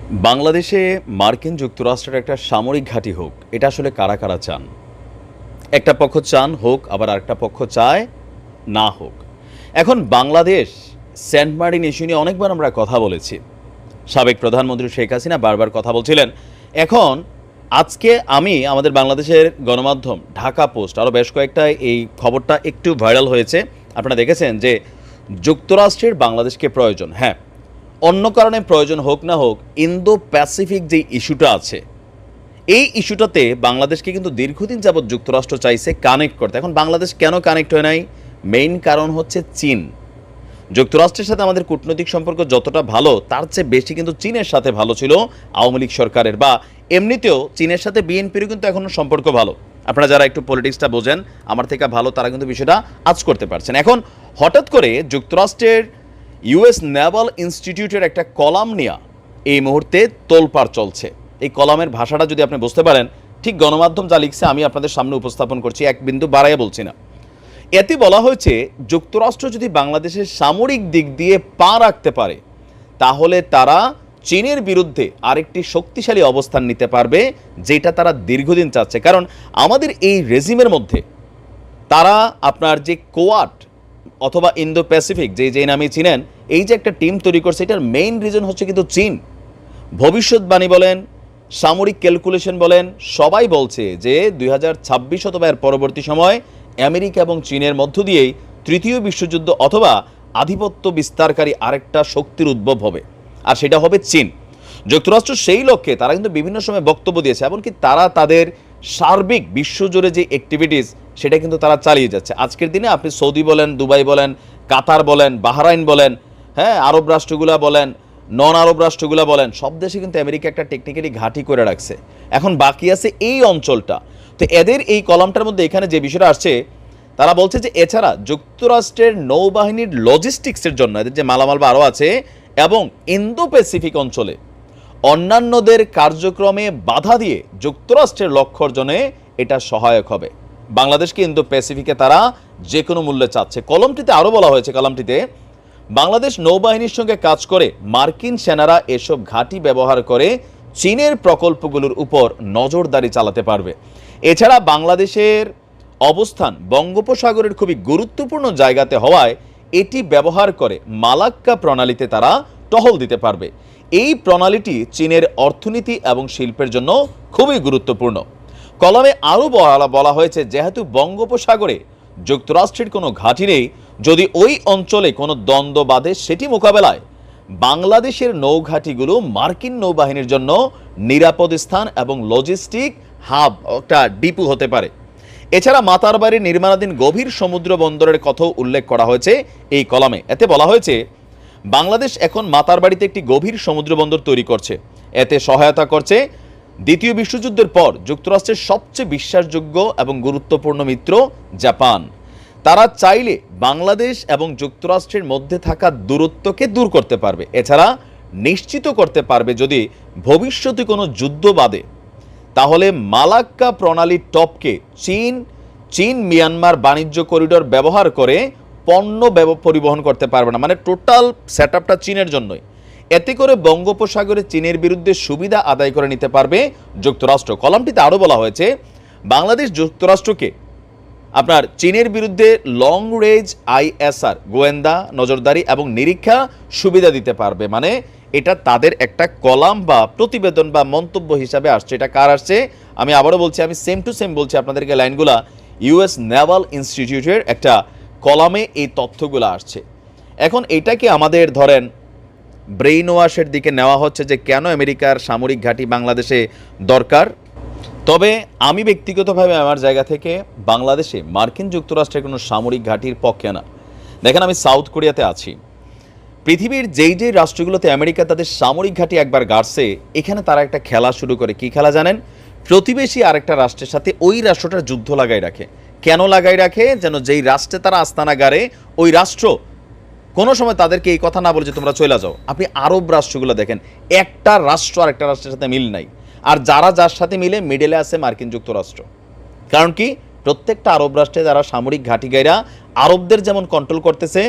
বাংলাদেশে মার্কিন যুক্তরাষ্ট্রের একটা সামরিক ঘাঁটি হোক, এটা আসলে কারা কারা চান? একটা পক্ষ চান হোক, আবার আরেকটা পক্ষ চায় না হোক। এখন বাংলাদেশ সেন্ট মার্টিন ইস্যু নিয়ে অনেকবার আমরা কথা বলেছি। সাবেক প্রধানমন্ত্রী শেখ হাসিনা বারবার কথা বলছিলেন। এখন আজকে আমি আমাদের বাংলাদেশের গণমাধ্যম ঢাকা পোস্ট আরও বেশ কয়েকটা এই খবরটা একটু ভাইরাল হয়েছে। আপনারা দেখেছেন যে যুক্তরাষ্ট্রের বাংলাদেশকে প্রয়োজন, হ্যাঁ, অন্য কারণে প্রয়োজন হোক না হোক, ইন্দো প্যাসিফিক যে ইস্যুটা আছে, এই ইস্যুটাতে বাংলাদেশকে কিন্তু দীর্ঘদিন যাবৎ যুক্তরাষ্ট্র চাইছে কানেক্ট করতে। এখন বাংলাদেশ কেন কানেক্ট হয় নাই? মেইন কারণ হচ্ছে চীন। যুক্তরাষ্ট্রের সাথে আমাদের কূটনৈতিক সম্পর্ক যতটা ভালো, তার চেয়ে বেশি কিন্তু চীনের সাথে ভালো ছিল আওয়ামী লীগ সরকারের, বা এমনিতেও চীনের সাথে বিএনপিরও কিন্তু এখনও সম্পর্ক ভালো। আপনারা যারা একটু পলিটিক্সটা বোঝেন আমার থেকে ভালো, তারা কিন্তু বিষয়টা আজ করতে পারছেন। এখন হঠাৎ করে যুক্তরাষ্ট্রের ইউএস নেভাল ইনস্টিটিউটের একটা কলাম নিয়ে এই মুহূর্তে তোলপাড় চলছে। এই কলামের ভাষাটা যদি আপনি বুঝতে পারেন, ঠিক গণমাধ্যম যা লিখছে আমি আপনাদের সামনে উপস্থাপন করছি, এক বিন্দু বাড়াইয়া বলছি না। এতে বলা হয়েছে যুক্তরাষ্ট্র যদি বাংলাদেশের সামরিক দিক দিয়ে পা রাখতে পারে, তাহলে তারা চীনের বিরুদ্ধে আরেকটি শক্তিশালী অবস্থান নিতে পারবে, যেটা তারা দীর্ঘদিন চাচ্ছে। কারণ আমাদের এই রেজিমের মধ্যে তারা আপনার যে কোয়াড অথবা ইন্দো প্যাসিফিক যে নামে চিনেন, এই যে একটা টিম তৈরি করছে, এটার মেইন রিজন হচ্ছে কিন্তু চীন। ভবিষ্যৎবাণী বলেন, সামরিক ক্যালকুলেশন বলেন, সবাই বলছে যে 2026 অথবা এর পরবর্তী সময় আমেরিকা এবং চীনের মধ্য দিয়েই তৃতীয় বিশ্বযুদ্ধ অথবা আধিপত্য বিস্তারকারী আরেকটা শক্তির উদ্ভব হবে, আর সেটা হবে চীন। যুক্তরাষ্ট্র সেই লক্ষ্যে তারা কিন্তু বিভিন্ন সময় বক্তব্য দিয়েছে, এমনকি তারা তাদের সার্বিক বিশ্বজুড়ে যে অ্যাক্টিভিটিস, সেটা কিন্তু তারা চালিয়ে যাচ্ছে। আজকের দিনে আপনি সৌদি বলেন, দুবাই বলেন, কাতার বলেন, বাহরাইন বলেন, হ্যাঁ, আরব রাষ্ট্রগুলা বলেন, নন আরব রাষ্ট্রগুলা বলেন, সব দেশে কিন্তু আমেরিকা একটা টেকনিক্যালি ঘাঁটি করে রাখছে। এখন বাকি আছে এই অঞ্চলটা। তো এদের এই কলামটার মধ্যে এখানে যে বিষয়টা আসছে, তারা বলছে যে এছাড়া যুক্তরাষ্ট্রের নৌবাহিনীর লজিস্টিক্সের জন্য এদের যে মালামাল বা আরও আছে, এবং ইন্দো প্যাসিফিক অঞ্চলে অন্যান্যদের কার্যক্রমে বাধা দিয়ে যুক্তরাষ্ট্রের লক্ষ্য অর্জনে এটা সহায়ক হবে। বাংলাদেশকে ইন্দো প্যাসিফিকে তারা যে কোনো মূল্যে চাচ্ছে। কলমটিতে আরও বলা হয়েছে, কলামটিতে বাংলাদেশ নৌবাহিনীর সঙ্গে কাজ করে মার্কিন সেনারা এসব ঘাঁটি ব্যবহার করে চীনের প্রকল্পগুলোর উপর নজরদারি চালাতে পারবে। এছাড়া বাংলাদেশের অবস্থান বঙ্গোপসাগরের খুবই গুরুত্বপূর্ণ জায়গাতে হওয়ায় এটি ব্যবহার করে মালাক্কা প্রণালীতে তারা টহল দিতে পারবে। এই প্রণালীটি চীনের অর্থনীতি এবং শিল্পের জন্য খুবই গুরুত্বপূর্ণ। কলামে আরও বলা হয়েছে, যেহেতু বঙ্গোপসাগরে যুক্তরাষ্ট্রের কোনো ঘাঁটি নেই, যদি ওই অঞ্চলে কোনো দ্বন্দ্ব বাধে, সেটি মোকাবেলায় বাংলাদেশের নৌঘাঁটিগুলো মার্কিন নৌবাহিনীর জন্য নিরাপদ স্থান এবং লজিস্টিক হাব, একটা ডিপো হতে পারে। এছাড়া মাতারবাড়ির নির্মাণাধীন গভীর সমুদ্র বন্দরের কথাও উল্লেখ করা হয়েছে এই কলামে। এতে বলা হয়েছে বাংলাদেশ এখন মাতারবাড়িতে একটি গভীর সমুদ্র বন্দর তৈরি করছে। এতে সহায়তা করছে দ্বিতীয় বিশ্বযুদ্ধের পর যুক্তরাষ্ট্রের সবচেয়ে বিশ্বাসযোগ্য এবং গুরুত্বপূর্ণ মিত্র জাপান। তারা চাইলে বাংলাদেশ এবং যুক্তরাষ্ট্রের মধ্যে থাকা দূরত্বকে দূর করতে পারবে। এছাড়া নিশ্চিত করতে পারবে, যদি ভবিষ্যতে কোনো যুদ্ধ বাধে, তাহলে মালাক্কা প্রণালীর টপকে চীন মিয়ানমার বাণিজ্য করিডোর ব্যবহার করে পণ্য পরিবহন করতে পারবে না। মানে টোটাল সেট আপটা চীনের জন্যই। এতে করে বঙ্গোপসাগরে চীনের বিরুদ্ধে সুবিধা আদায় করে নিতে পারবে যুক্তরাষ্ট্র। কলামটিতে আরও বলা হয়েছে, বাংলাদেশ যুক্তরাষ্ট্রকে আপনার চীনের বিরুদ্ধে লং রেঞ্জ আইএসআর গোয়েন্দা নজরদারি এবং নিরীক্ষা সুবিধা দিতে পারবে। মানে এটা তাদের একটা কলাম বা প্রতিবেদন বা মন্তব্য হিসাবে আসছে। এটা কার আসছে আমি আবারও বলছি, আমি সেম টু সেম বলছি আপনাদেরকে লাইনগুলা, ইউএস নেভাল ইনস্টিটিউটের একটা কলামে এই তথ্যগুলো আসছে। এখন এটাকে আমাদের ধরেন ব্রেইন ওয়াশের দিকে নেওয়া হচ্ছে যে কেন আমেরিকার সামরিক ঘাঁটি বাংলাদেশে দরকার। তবে আমি ব্যক্তিগতভাবে আমার জায়গা থেকে বাংলাদেশে মার্কিন যুক্তরাষ্ট্রের কোনো সামরিক ঘাঁটির পক্ষে না। দেখেন, আমি সাউথ কোরিয়াতে আছি। পৃথিবীর যেই রাষ্ট্রগুলোতে আমেরিকা তাদের সামরিক ঘাঁটি একবার গাড়ছে, এখানে তারা একটা খেলা শুরু করে। কি খেলা জানেন? প্রতিবেশী আরেকটা রাষ্ট্রের সাথে ওই রাষ্ট্রটার যুদ্ধ লাগাই রাখে। কেন লাগাই রাখে? যেন যেই রাষ্ট্রে তারা আস্তানা গাড়ে, ওই রাষ্ট্র কোনো সময় তাদেরকে এই কথা না বলে যে তোমরা চলে যাও। আপনি আরব রাষ্ট্রগুলো দেখেন, একটা রাষ্ট্র আর একটা রাষ্ট্রের সাথে মিল নাই, আর যার সাথে মিলে মিডলে আছে মার্কিন যুক্তরাষ্ট্র। কারণ কি? প্রত্যেকটা আরব রাষ্ট্রে যারা সামরিক ঘাঁটি গাইরা আরবদের যেমন কন্ট্রোল করতেছে,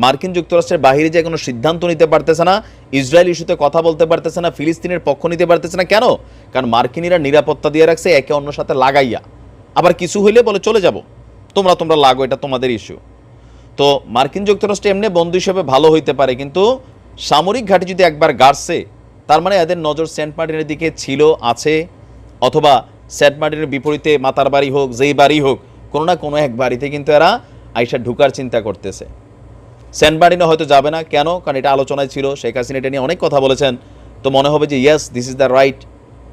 মার্কিন যুক্তরাষ্ট্রের বাহিরে যে কোনো সিদ্ধান্ত নিতে পারতেছে না, ইসরায়েল ইস্যুতে কথা বলতে পারতেছে না, ফিলিস্তিনের পক্ষ নিতে পারতেছে না। কেন? কারণ মার্কিনিরা নিরাপত্তা দিয়ে রাখছে একে অন্যর সাথে লাগাইয়া, আবার কিছু হইলে বলে চলে যাব, তোমরা লাগো, এটা তোমাদের ইস্যু। তো মার্কিন যুক্তরাষ্ট্র এমনি বন্ধু হিসেবে ভালো হইতে পারে, কিন্তু সামরিক ঘাঁটি যদি একবার গাড়ছে, তার মানে এদের নজর সেন্ট মার্টিনের দিকে ছিল, আছে, অথবা সেন্ট মার্টিনের বিপরীতে মাতার বাড়ি হোক, যেই বাড়ি হোক, কোনো না কোনো এক বাড়িতে কিন্তু এরা আইসা ঢুকার চিন্তা করতেছে। সেন্ট মার্টিনে হয়তো যাবে না, কেন? কারণ এটা আলোচনায় ছিল, শেখ হাসিনা এটা নিয়ে অনেক কথা বলেছেন, তো মনে হবে যে yes this is the right,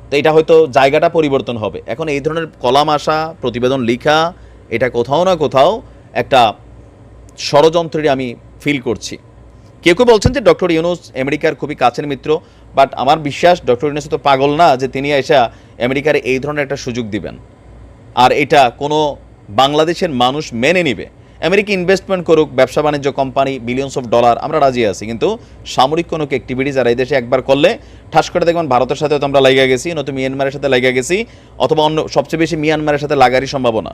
তো এটা হয়তো জায়গাটা পরিবর্তন হবে। এখন এই ধরনের কলাম আসা, প্রতিবেদন লিখা, এটা কোথাও না কোথাও একটা ষড়যন্ত্রের আমি ফিল করছি। কেউ কেউ বলছেন যে ডক্টর ইউনূস আমেরিকার খুবই কাছের মিত্র, বাট আমার বিশ্বাস ডক্টর ইউনূস তো পাগল না যে তিনি এসে আমেরিকার এই ধরনের একটা সুযোগ দিবেন, আর এটা কোনো বাংলাদেশের মানুষ মেনে নিবে। আমেরিকা ইনভেস্টমেন্ট করুক, ব্যবসা বাণিজ্য, কোম্পানি, বিলিয়নস অফ ডলার, আমরা রাজি আছি, কিন্তু সামরিক কোনো অ্যাক্টিভিটিস আর এই দেশে একবার করলে ঠাস করে দেখবেন ভারতের সাথে তো আমরা লাগা গেছি, নয়তো মিয়ানমারের সাথে লাগা গেছি, অথবা অন্য সবচেয়ে বেশি মিয়ানমারের সাথে লাগারই সম্ভাবনা।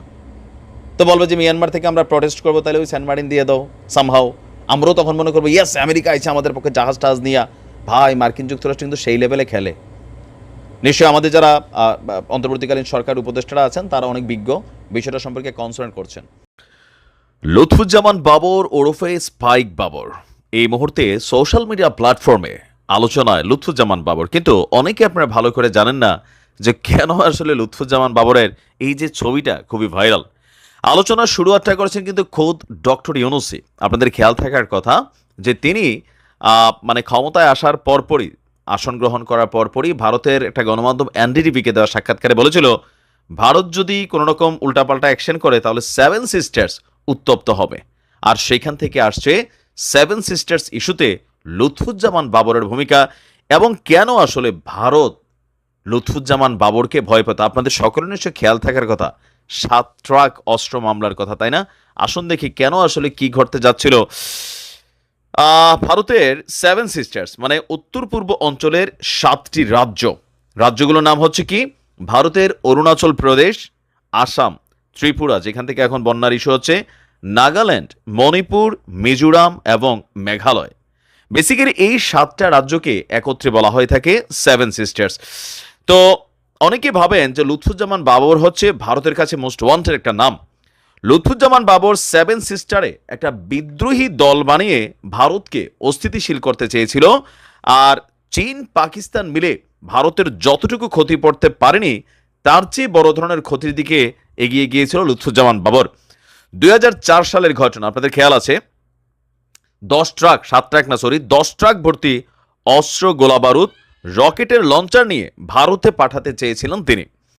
তো বলবে যে মিয়ানমার থেকে আমরা প্রটেস্ট করবো, তাহলে ওই সেন্ট মার্টিন দিয়ে দাও সামহাও। আমরাও তখন মনে করবো ইয়েস আমেরিকা আইছে আমাদের পক্ষে জাহাজ টাহাজ নিয়া। ভাই, মার্কিন যুক্তরাষ্ট্র কিন্তু সেই লেভেলে খেলে। নিশ্চয়ই আমাদের যারা অন্তর্বর্তীকালীন সরকার উপদেষ্টারা আছেন তারা অনেক বিজ্ঞ, বিষয়টা সম্পর্কে কনসার্ন করছেন। লুৎফুজ্জামান বাবর ওরফে স্পাইক বাবর এই মুহূর্তে সোশ্যাল মিডিয়া প্ল্যাটফর্মে আলোচনায় লুৎফুজ্জামান বাবর, কিন্তু অনেকে আপনারা ভালো করে জানেন না যে কেন আসলে লুৎফুজ্জামান বাবরের এই যে ছবিটা খুবই ভাইরাল। আলোচনার শুরুয়াতটা করেছেন কিন্তু খোদ ডক্টর ইউনূসই। আপনাদের খেয়াল থাকার কথা যে তিনি মানে ক্ষমতায় আসার পরপরই, আসন গ্রহণ করার পরপরই ভারতের একটা গণমাধ্যম এনডিটিভিকে দেওয়া সাক্ষাৎকারে বলেছিল ভারত যদি কোনো রকম উল্টাপাল্টা অ্যাকশন করে তাহলে সেভেন সিস্টার্স উত্তপ্ত হবে। আর সেইখান থেকে আসছে সেভেন সিস্টার্স ইস্যুতে লুৎফুজ্জামান বাবরের ভূমিকা, এবং কেন আসলে ভারত লুৎফুজ্জামান বাবরকে ভয় পেত। আপনাদের সকলের নিশ্চয় খেয়াল থাকার কথা 7 ট্রাক অস্ত্র মামলার কথা, তাই না? আসুন দেখি কেন আসলে কি ঘটতে যাচ্ছিল। ভারতের সেভেন সিস্টার্স মানে উত্তর পূর্ব অঞ্চলের 7টি রাজ্যগুলোর নাম হচ্ছে কি? ভারতের অরুণাচল প্রদেশ, আসাম, ত্রিপুরা, যেখান থেকে এখন বন্যার ইস্যু হচ্ছে, নাগাল্যান্ড, মণিপুর, মিজোরাম এবং মেঘালয়। বেসিক্যালি এই 7টা রাজ্যকে একত্রে বলা হয়ে থাকে সেভেন সিস্টার্স। তো অনেকে ভাবেন যে লুৎফুজ্জামান বাবর হচ্ছে ভারতের কাছে মোস্ট ওয়ান্টেড একটা নাম। লুৎফুজ্জামান বাবর সেভেন সিস্টারে একটা বিদ্রোহী দল বানিয়ে ভারতকে অস্থিতিশীল করতে চেয়েছিল, আর চীন পাকিস্তান মিলে ভারতের যতটুকু ক্ষতি পড়তে পারেনি তার চেয়ে বড় ধরনের ক্ষতির দিকে এগিয়ে গিয়েছিল লুৎফুজ্জামান বাবর। 2004 সালের ঘটনা, আপনাদের খেয়াল আছে, 10 ট্রাক ভর্তি অস্ত্র, গোলাবারুদ, রকেটের লঞ্চার নিয়ে ভারতে পাঠাতে চেয়েছিলেন তিনি।